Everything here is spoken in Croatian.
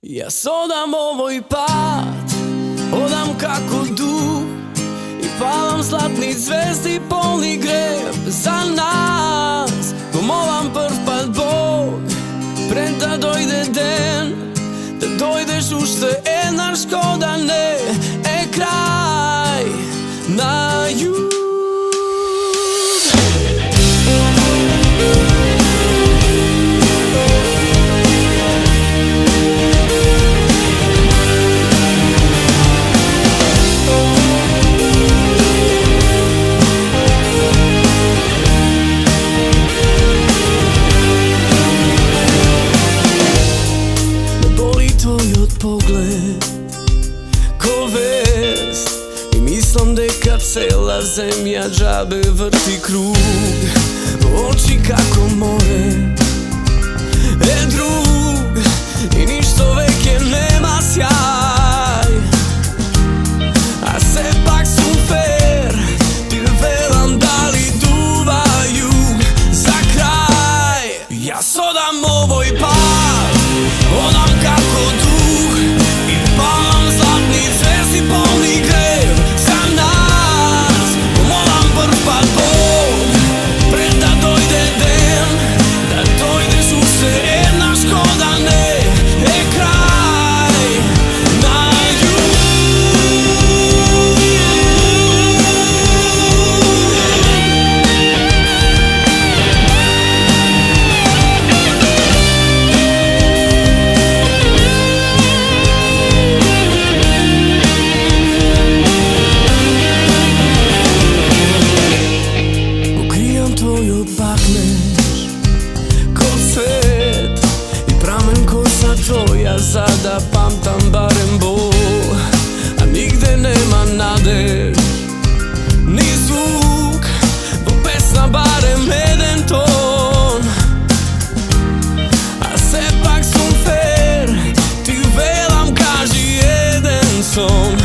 Ja sodam ovoj pad, odam kako duh i palam zlatni zvezdi polni greb za nas. Pomovam prv pad Bog, pred da dojde den, da dojdeš ušte jedna škoda ne kraj na jug. Pogled ko vest i mislim deka cela zemlja džabe vrti krug. Oči kako more, drug i ništo veke nema sjaj, a se pak su fair, ti velam da li duvaju za kraj. Ja sodam ovoj pad, odam kako duh i palam zlatni zvezdi polni greb za nas. Pomovam prv pad Bog, pred da dojde den, da dojdeš ušte jedna škoda ne kraj na jug. Tvoja zada pamtam barem bol, a nigde nema nade ni zvuk, bo pesna barem jeden ton. A se pak som fair, ti velam kaži jeden son.